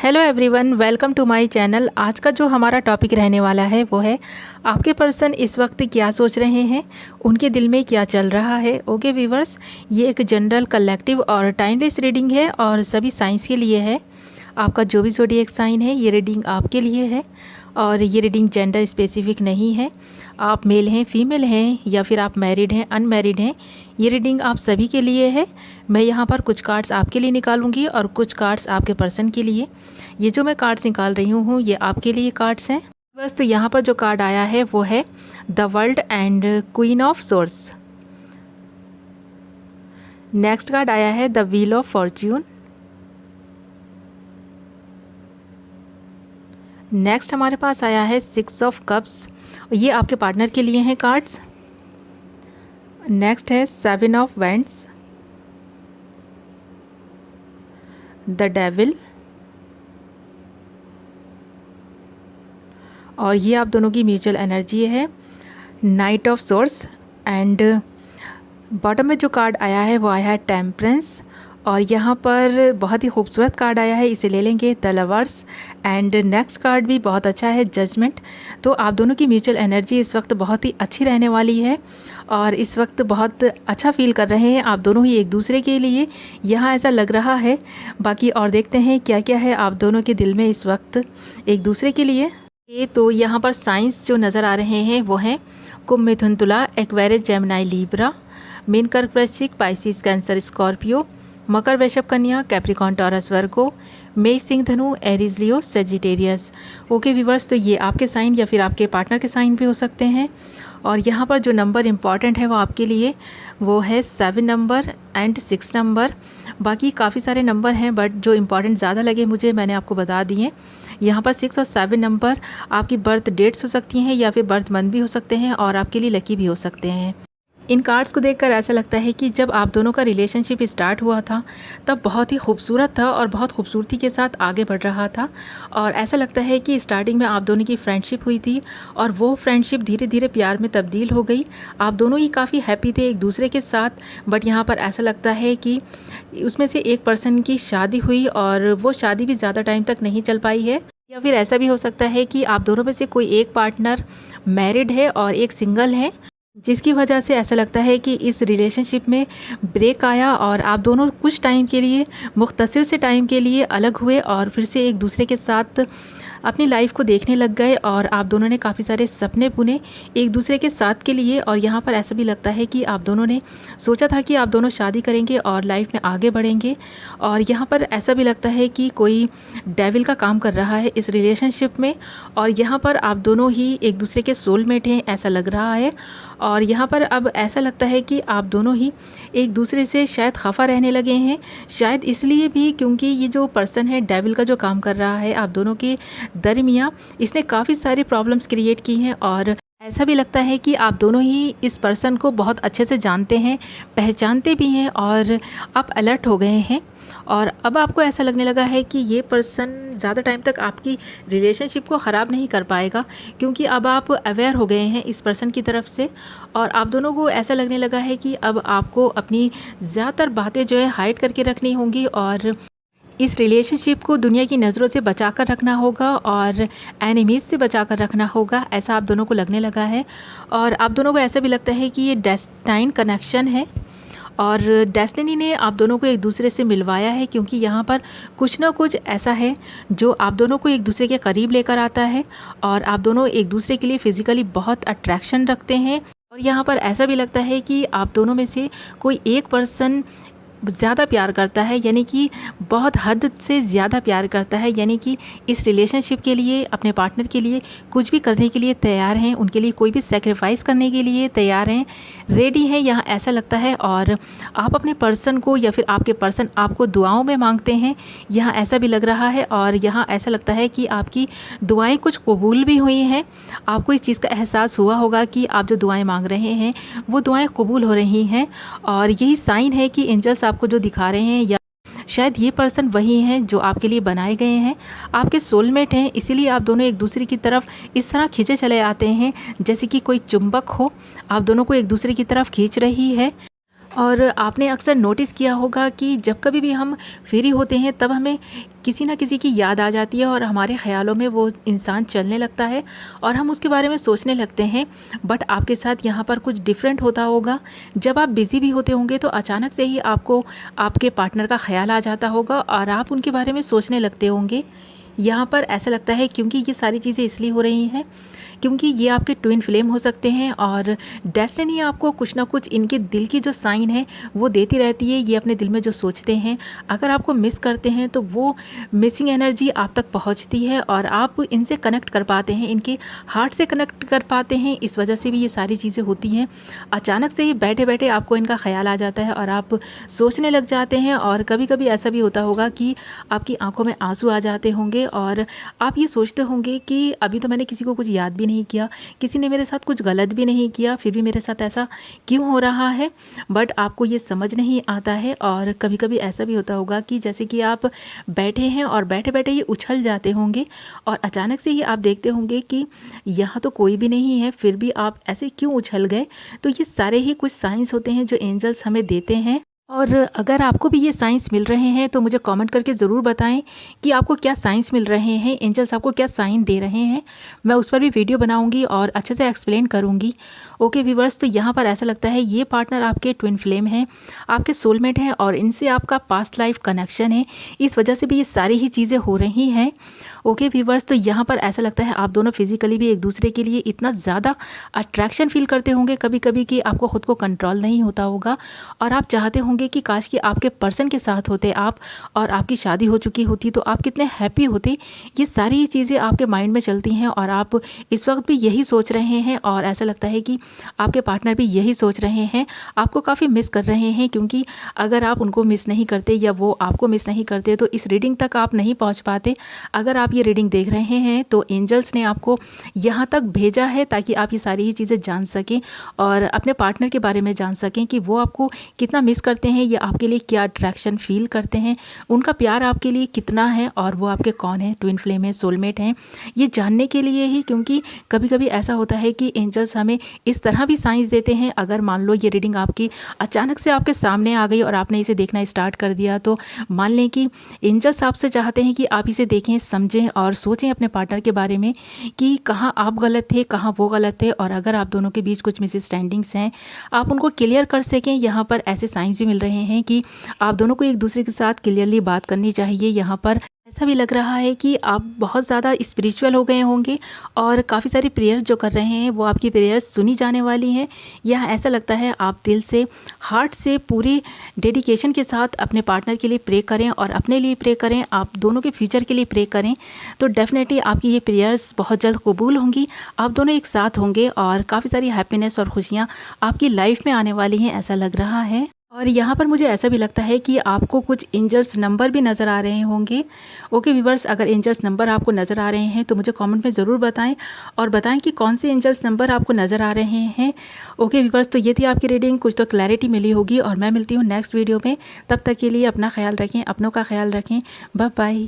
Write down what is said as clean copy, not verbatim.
Hello everyone, welcome to my channel. आज का जो हमारा टॉपिक रहने वाला है वो है आपके पर्सन इस वक्त क्या सोच रहे हैं, उनके दिल में क्या चल रहा है। ओके व्यूवर्स, ये एक जनरल कलेक्टिव और टाइम बेस्ड रीडिंग है और सभी साइंस के लिए है। आपका जो भी ज़ोडिएक साइन है ये रीडिंग आपके लिए है और ये रीडिंग जेंडर स्पेसिफिक नहीं है। आप मेल हैं, फीमेल हैं या फिर आप मैरिड हैं, अनमैरिड हैं, ये रीडिंग आप सभी के लिए है। मैं यहाँ पर कुछ कार्ड्स आपके लिए निकालूंगी और कुछ कार्ड्स आपके पर्सन के लिए। ये जो मैं कार्ड्स निकाल रही हूँ ये आपके लिए कार्ड्स हैं। बस तो यहाँ पर जो कार्ड आया है वो है the world and queen of source. Next card आया है the wheel of Fortune. Next हमारे पास आया है 6 ऑफ कप्स, ये आपके पार्टनर के लिए हैं कार्ड्स। नेक्स्ट है 7 ऑफ वैंड्स, द डेविल, और ये आप दोनों की म्यूचुअल एनर्जी है, night of source. And bottom में जो कार्ड आया है वो आया है टेम्परेंस, और यहाँ पर बहुत ही खूबसूरत कार्ड आया है, इसे ले लेंगे the lovers. And next card भी बहुत अच्छा है, जजमेंट। तो आप दोनों की म्यूचुअल एनर्जी इस वक्त बहुत ही अच्छी रहने वाली है और इस वक्त बहुत अच्छा फील कर रहे हैं आप दोनों ही एक दूसरे के लिए, यहाँ ऐसा लग रहा है। बाकी और देखते हैं क्या क्या है आप दोनों के दिल में इस वक्त एक दूसरे के लिए। ये तो यहाँ पर साइंस जो नज़र आ रहे हैं वो हैं कुंभ, मिथुन, तुला, एक्वेरियस, जेमिनी, लीब्रा, मीन, कर्क, वृश्चिक, पाइसिस, कैंसर, स्कॉर्पियो, मकर, वृषभ, कन्या, कैप्रिकॉर्न, टॉरस, वर्गो, मेष, सिंह, धनु, एरीज, लियो, सेजिटेरियस। ओके व्यूवर्स, तो ये आपके साइन या फिर आपके पार्टनर के साइन भी हो सकते हैं। और यहाँ पर जो नंबर इम्पॉर्टेंट है वो आपके लिए वो है 7 नंबर एंड 6 नंबर। बाकी काफ़ी सारे नंबर हैं बट जो इम्पॉर्टेंट ज़्यादा लगे मुझे मैंने आपको बता दिए। यहाँ पर 6 और 7 नंबर आपकी बर्थ डेट्स हो सकती हैं या फिर बर्थ मंथ भी हो सकते हैं और आपके लिए लकी भी हो सकते हैं। इन कार्ड्स को देखकर ऐसा लगता है कि जब आप दोनों का रिलेशनशिप स्टार्ट हुआ था तब बहुत ही खूबसूरत था और बहुत खूबसूरती के साथ आगे बढ़ रहा था। और ऐसा लगता है कि स्टार्टिंग में आप दोनों की फ्रेंडशिप हुई थी और वो फ्रेंडशिप धीरे धीरे प्यार में तब्दील हो गई। आप दोनों ही काफ़ी हैप्पी थे एक दूसरे के साथ, बट यहाँ पर ऐसा लगता है कि उसमें से एक पर्सन की शादी हुई और वो शादी भी ज़्यादा टाइम तक नहीं चल पाई है। या फिर ऐसा भी हो सकता है कि आप दोनों में से कोई एक पार्टनर मैरिड है और एक सिंगल है, जिसकी वजह से ऐसा लगता है कि इस रिलेशनशिप में ब्रेक आया और आप दोनों कुछ टाइम के लिए, मुख्तसर से टाइम के लिए अलग हुए और फिर से एक दूसरे के साथ अपनी लाइफ को देखने लग गए और आप दोनों ने काफ़ी सारे सपने बुने एक दूसरे के साथ के लिए। और यहाँ पर ऐसा भी लगता है कि आप दोनों ने सोचा था कि आप दोनों शादी करेंगे और लाइफ में आगे बढ़ेंगे। और यहाँ पर ऐसा भी लगता है कि कोई डेविल का काम कर रहा है इस रिलेशनशिप में और यहाँ पर आप दोनों ही एक दूसरे के सोलमेट हैं ऐसा लग रहा है। और यहाँ पर अब ऐसा लगता है कि आप दोनों ही एक दूसरे से शायद खफा रहने लगे हैं, शायद इसलिए भी क्योंकि ये जो पर्सन है डेविल का जो काम कर रहा है आप दोनों के दरमियाँ, इसने काफ़ी सारी प्रॉब्लम्स क्रिएट की हैं। और ऐसा भी लगता है कि आप दोनों ही इस पर्सन को बहुत अच्छे से जानते हैं, पहचानते भी हैं और आप अलर्ट हो गए हैं। और अब आपको ऐसा लगने लगा है कि ये पर्सन ज़्यादा टाइम तक आपकी रिलेशनशिप को ख़राब नहीं कर पाएगा, क्योंकि अब आप अवेयर हो गए हैं इस पर्सन की तरफ से। और आप दोनों को ऐसा लगने लगा है कि अब आपको अपनी ज़्यादातर बातें जो है हाइड करके रखनी होंगी और इस रिलेशनशिप को दुनिया की नज़रों से बचा कर रखना होगा और एनिमीज़ से बचा कर रखना होगा, ऐसा आप दोनों को लगने लगा है। और आप दोनों को ऐसा भी लगता है कि ये डेस्टाइन कनेक्शन है और डेस्टिनी ने आप दोनों को एक दूसरे से मिलवाया है, क्योंकि यहाँ पर कुछ ना कुछ ऐसा है जो आप दोनों को एक दूसरे के करीब लेकर आता है और आप दोनों एक दूसरे के लिए फ़िज़िकली बहुत अट्रैक्शन रखते हैं। और यहाँ पर ऐसा भी लगता है कि आप दोनों में से कोई एक पर्सन ज़्यादा प्यार करता है, यानी कि बहुत हद से ज़्यादा प्यार करता है, यानी कि इस रिलेशनशिप के लिए, अपने पार्टनर के लिए कुछ भी करने के लिए तैयार हैं, उनके लिए कोई भी सेक्रीफाइस करने के लिए तैयार हैं, रेडी हैं, यहाँ ऐसा लगता है। और आप अपने पर्सन को या फिर आपके पर्सन आपको दुआओं में मांगते हैं, यहाँ ऐसा भी लग रहा है। और यहाँ ऐसा लगता है कि आपकी दुआएं कुछ कबूल भी हुई हैं, आपको इस चीज़ का एहसास हुआ होगा कि आप जो दुआएं मांग रहे हैं वो दुआएं कबूल हो रही हैं। और यही साइन है कि एंजल्स आपको जो दिखा रहे हैं या शायद ये पर्सन वही हैं जो आपके लिए बनाए गए हैं, आपके सोलमेट हैं, इसीलिए आप दोनों एक दूसरे की तरफ इस तरह खींचे चले आते हैं जैसे कि कोई चुंबक हो, आप दोनों को एक दूसरे की तरफ खींच रही है। और आपने अक्सर नोटिस किया होगा कि जब कभी भी हम फ्री होते हैं तब हमें किसी ना किसी की याद आ जाती है और हमारे ख़्यालों में वो इंसान चलने लगता है और हम उसके बारे में सोचने लगते हैं। बट आपके साथ यहाँ पर कुछ डिफरेंट होता होगा। जब आप बिज़ी भी होते होंगे तो अचानक से ही आपको आपके पार्टनर का ख़्याल आ जाता होगा और आप उनके बारे में सोचने लगते होंगे। यहाँ पर ऐसा लगता है क्योंकि ये सारी चीज़ें इसलिए हो रही हैं क्योंकि ये आपके ट्विन फ्लेम हो सकते हैं और डेस्टिनी आपको कुछ ना कुछ इनके दिल की जो साइन है वो देती रहती है। ये अपने दिल में जो सोचते हैं, अगर आपको मिस करते हैं तो वो मिसिंग एनर्जी आप तक पहुंचती है और आप इनसे कनेक्ट कर पाते हैं, इनके हार्ट से कनेक्ट कर पाते हैं। इस वजह से भी ये सारी चीज़ें होती हैं। अचानक से ही बैठे बैठे आपको इनका ख्याल आ जाता है और आप सोचने लग जाते हैं और कभी कभी ऐसा भी होता होगा कि आपकी आंखों में आंसू आ जाते होंगे और आप ये सोचते होंगे कि अभी तो मैंने किसी को कुछ याद भी नहीं किया, किसी ने मेरे साथ कुछ गलत भी नहीं किया, फिर भी मेरे साथ ऐसा क्यों हो रहा है। बट आपको ये समझ नहीं आता है और कभी कभी ऐसा भी होता होगा कि जैसे कि आप बैठे हैं और बैठे बैठे ही उछल जाते होंगे और अचानक से ही आप देखते होंगे कि यहाँ तो कोई भी नहीं है, फिर भी आप ऐसे क्यों उछल गए। तो ये सारे ही कुछ साइंस होते हैं जो एंजल्स हमें देते हैं। और अगर आपको भी ये साइंस मिल रहे हैं तो मुझे कमेंट करके ज़रूर बताएं कि आपको क्या साइंस मिल रहे हैं, एंजल्स आपको क्या साइन दे रहे हैं। मैं उस पर भी वीडियो बनाऊंगी और अच्छे से एक्सप्लेन करूंगी। ओके व्यूवर्स, तो यहाँ पर ऐसा लगता है ये पार्टनर आपके ट्विन फ्लेम हैं, आपके सोलमेट हैं और इनसे आपका पास्ट लाइफ कनेक्शन है। इस वजह से भी ये सारी ही चीज़ें हो रही हैं। ओके व्यूवर्स, तो यहाँ पर ऐसा लगता है आप दोनों फिजिकली भी एक दूसरे के लिए इतना ज़्यादा अट्रैक्शन फील करते होंगे कभी कभी कि आपको ख़ुद को कंट्रोल नहीं होता होगा और आप चाहते होंगे कि काश कि आपके पर्सन के साथ होते आप और आपकी शादी हो चुकी होती तो आप कितने हैप्पी होते। ये सारी चीज़ें आपके माइंड में चलती हैं और आप इस वक्त भी यही सोच रहे हैं और ऐसा लगता है कि आपके पार्टनर भी यही सोच रहे हैं, आपको काफ़ी मिस कर रहे हैं। क्योंकि अगर आप उनको मिस नहीं करते या वो आपको मिस नहीं करते तो इस रीडिंग तक आप नहीं पहुँच पाते। अगर आप ये रीडिंग देख रहे हैं तो एंजल्स ने आपको यहाँ तक भेजा है ताकि आप ये सारी ही चीज़ें जान सकें और अपने पार्टनर के बारे में जान सकें कि वो आपको कितना मिस करते हैं या आपके लिए क्या अट्रैक्शन फील करते हैं, उनका प्यार आपके लिए कितना है और वो आपके कौन है, ट्विन फ्लेम है, सोलमेट हैं, ये जानने के लिए ही। क्योंकि कभी कभी ऐसा होता है कि एंजल्स हमें इस तरह भी साइंस देते हैं। अगर मान लो ये रीडिंग आपकी अचानक से आपके सामने आ गई और आपने इसे देखना स्टार्ट कर दिया तो मान लें कि एंजल्स आपसे चाहते हैं कि आप इसे देखें, समझें और सोचें अपने पार्टनर के बारे में कि कहाँ आप गलत थे, कहाँ वो गलत थे और अगर आप दोनों के बीच कुछ मिसअंडरस्टैंडिंग्स हैं आप उनको क्लियर कर सकें। यहाँ पर ऐसे साइंस भी मिल रहे हैं कि आप दोनों को एक दूसरे के साथ क्लियरली बात करनी चाहिए। यहाँ पर ऐसा भी लग रहा है कि आप बहुत ज़्यादा स्पिरिचुअल हो गए होंगे और काफ़ी सारी प्रेयर्स जो कर रहे हैं वो आपकी प्रेयर्स सुनी जाने वाली हैं। या ऐसा लगता है आप दिल से, हार्ट से, पूरी डेडिकेशन के साथ अपने पार्टनर के लिए प्रे करें और अपने लिए प्रे करें, आप दोनों के फ्यूचर के लिए प्रे करें तो डेफिनेटली आपकी ये प्रेयर्स बहुत जल्द कबूल होंगी। आप दोनों एक साथ होंगे और काफ़ी सारी हैप्पीनेस और खुशियाँ आपकी लाइफ में आने वाली हैं, ऐसा लग रहा है। और यहाँ पर मुझे ऐसा भी लगता है कि आपको कुछ एंजल्स नंबर भी नज़र आ रहे होंगे। ओके व्यूवर्स, अगर एंजल्स नंबर आपको नज़र आ रहे हैं तो मुझे कमेंट में ज़रूर बताएं और बताएं कि कौन से एंजल्स नंबर आपको नज़र आ रहे हैं। ओके व्यूवर्स, तो ये थी आपकी रीडिंग, कुछ तो क्लैरिटी मिली होगी और मैं मिलती हूँ नेक्स्ट वीडियो में। तब तक के लिए अपना ख्याल रखें, अपनों का ख्याल रखें। Bye bye.